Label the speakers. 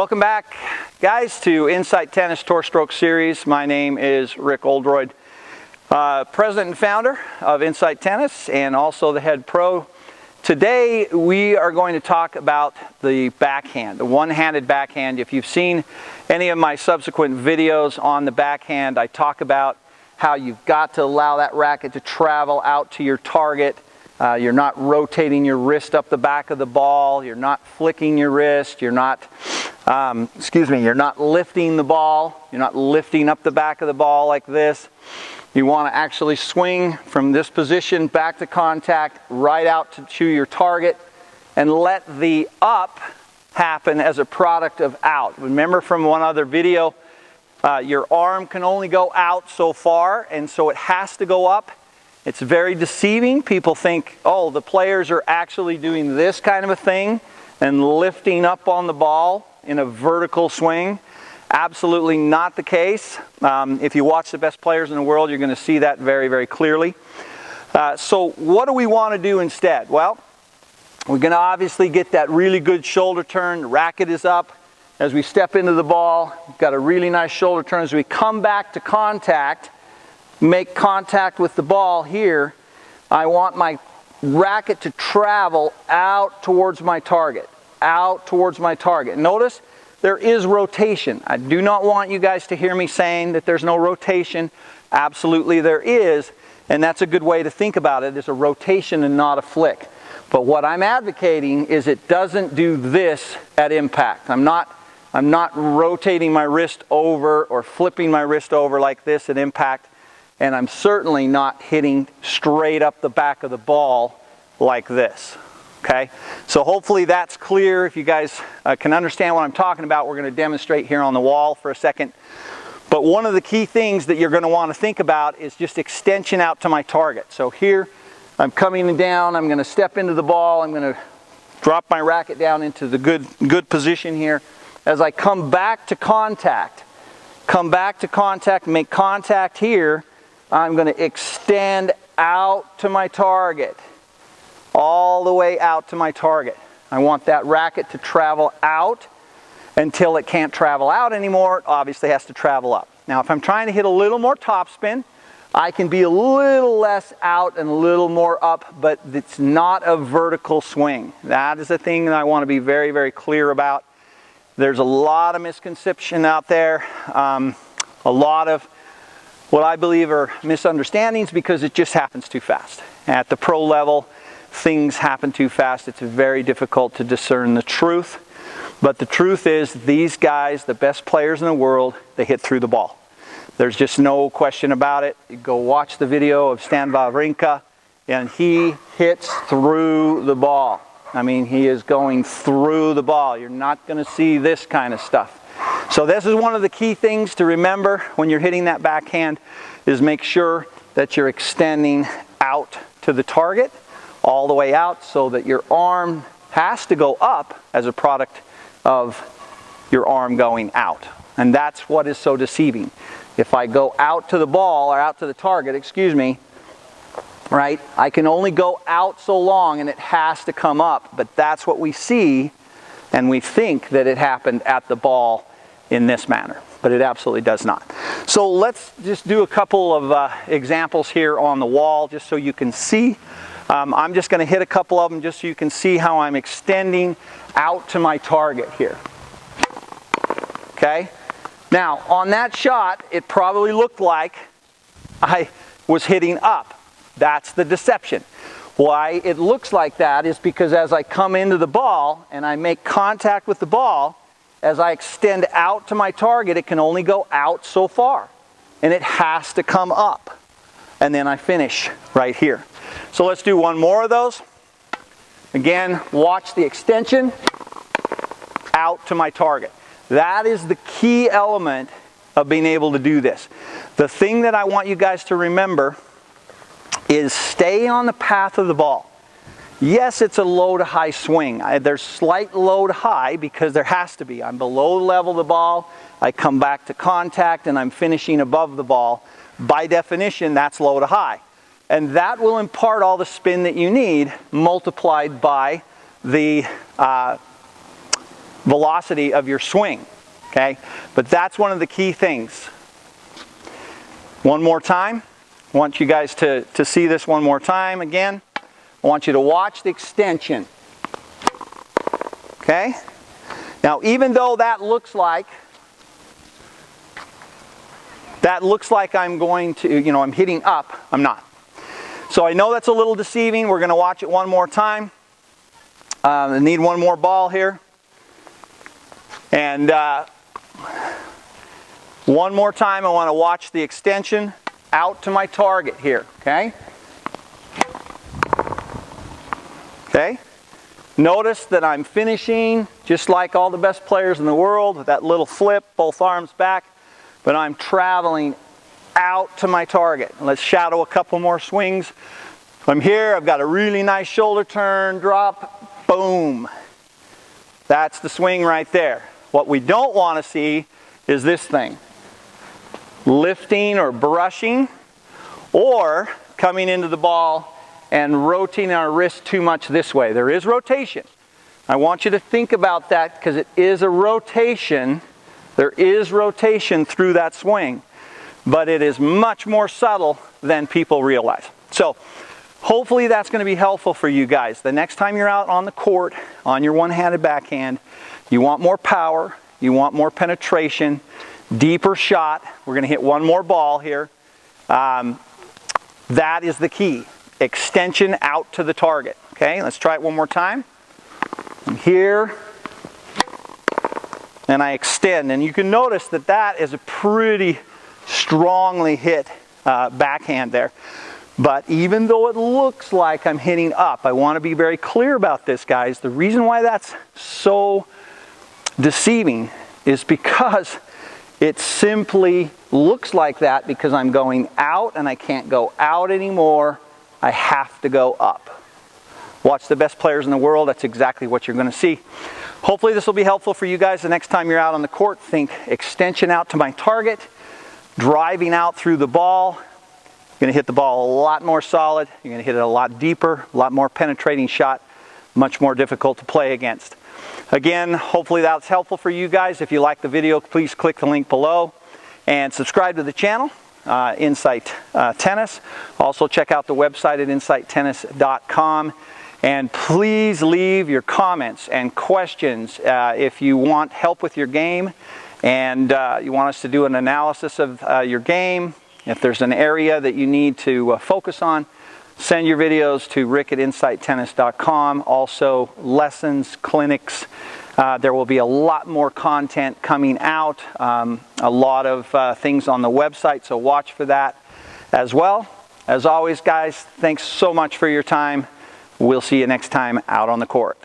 Speaker 1: Welcome back, guys, to Insight Tennis Tour Stroke Series. My name is Rick Oldroyd, president and founder of Insight Tennis and also the head pro. Today we are going to talk about the backhand, the one-handed backhand. If you've seen any of my subsequent videos on the backhand, I talk about how you've got to allow that racket to travel out to your target. You're not rotating your wrist up the back of the ball. You're not flicking your wrist. You're not, you're not lifting the ball. You're not lifting up the back of the ball like this. You want to actually swing from this position back to contact, right out to your target, and let the up happen as a product of out. Remember from one other video, your arm can only go out so far, and so it has to go up. It's very deceiving. People think, oh, the players are actually doing this kind of a thing and lifting up on the ball in a vertical swing. Absolutely not the case. If you watch the best players in the world, you're going to see that very, very clearly. So what do we want to do instead? Well, we're going to obviously get that really good shoulder turn. The racket is up. As we step into the ball, we've got a really nice shoulder turn. As we come back to contact, make contact with the ball here, I want my racket to travel out towards my target. Out towards my target. Notice there is rotation. I do not want you guys to hear me saying that there's no rotation. Absolutely there is, and that's a good way to think about it, is a rotation and not a flick. But what I'm advocating is it doesn't do this at impact. I'm not rotating my wrist over or flipping my wrist over like this at impact. And I'm certainly not hitting straight up the back of the ball like this, okay? So hopefully that's clear. If you guys can understand what I'm talking about, we're going to demonstrate here on the wall for a second. But one of the key things that you're going to want to think about is just extension out to my target. So here, I'm coming down, I'm going to step into the ball, I'm going to drop my racket down into the good position here. As I come back to contact, make contact here, I'm going to extend out to my target, all the way out to my target. I want that racket to travel out until it can't travel out anymore. It obviously has to travel up. Now, if I'm trying to hit a little more topspin, I can be a little less out and a little more up, but it's not a vertical swing. That is the thing that I want to be very, very clear about. There's a lot of misconception out there, a lot of what I believe are misunderstandings because it just happens too fast. At the pro level, things happen too fast. It's very difficult to discern the truth. But the truth is, these guys, the best players in the world, they hit through the ball. There's just no question about it. You go watch the video of Stan Wawrinka, and he hits through the ball. I mean, he is going through the ball. You're not going to see this kind of stuff. So this is one of the key things to remember when you're hitting that backhand, is make sure that you're extending out to the target, all the way out, so that your arm has to go up as a product of your arm going out. And that's what is so deceiving. If I go out to the ball, or out to the target, right, I can only go out so long and it has to come up. But that's what we see, and we think that it happened at the ball in this manner, but it absolutely does not. So let's just do a couple of examples here on the wall just so you can see. I'm just going to hit a couple of them just so you can see how I'm extending out to my target here. Okay? Now, on that shot, it probably looked like I was hitting up. That's the deception. Why it looks like that is because as I come into the ball and I make contact with the ball, as I extend out to my target, it can only go out so far. And it has to come up. And then I finish right here. So let's do one more of those. Again, watch the extension out to my target. That is the key element of being able to do this. The thing that I want you guys to remember is stay on the path of the ball. Yes, it's a low to high swing. There's slight low to high because there has to be. I'm below the level of the ball. I come back to contact and I'm finishing above the ball. By definition, that's low to high. And that will impart all the spin that you need multiplied by the velocity of your swing, okay? But that's one of the key things. One more time. I want you guys to see this one more time again. I want you to watch the extension, okay? Now, even though that looks like I'm going to, you know, I'm hitting up, I'm not. So I know that's a little deceiving. We're going to watch it one more time. I need one more ball here. And one more time, I want to watch the extension out to my target here, okay? Okay? Notice that I'm finishing just like all the best players in the world with that little flip, both arms back, but I'm traveling out to my target. Let's shadow a couple more swings. I'm here, I've got a really nice shoulder turn, drop, boom. That's the swing right there. What we don't want to see is this thing. Lifting or brushing, or coming into the ball and rotating our wrist too much this way. There is rotation. I want you to think about that because it is a rotation. There is rotation through that swing, but it is much more subtle than people realize. So hopefully that's going to be helpful for you guys. The next time you're out on the court on your one-handed backhand, you want more power, you want more penetration, deeper shot. We're going to hit one more ball here. That is the key. Extension out to the target. Okay, let's try it one more time. I'm here, and I extend. And you can notice that that is a pretty strongly hit backhand there. But even though it looks like I'm hitting up, I want to be very clear about this, guys. The reason why that's so deceiving is because it simply looks like that because I'm going out and I can't go out anymore. I have to go up. Watch the best players in the world. That's exactly what you're going to see. Hopefully this will be helpful for you guys the next time you're out on the court. Think extension out to my target, driving out through the ball. You're going to hit the ball a lot more solid. You're going to hit it a lot deeper, a lot more penetrating shot, much more difficult to play against. Again, hopefully that's helpful for you guys. If you like the video, please click the link below and subscribe to the channel, Insight Tennis. Also check out the website at insighttennis.com. And please leave your comments and questions if you want help with your game and you want us to do an analysis of your game. If there's an area that you need to focus on, send your videos to rick@insighttennis.com. Also, lessons, clinics. There will be a lot more content coming out. A lot of things on the website, so watch for that as well. As always, guys, thanks so much for your time. We'll see you next time out on the court.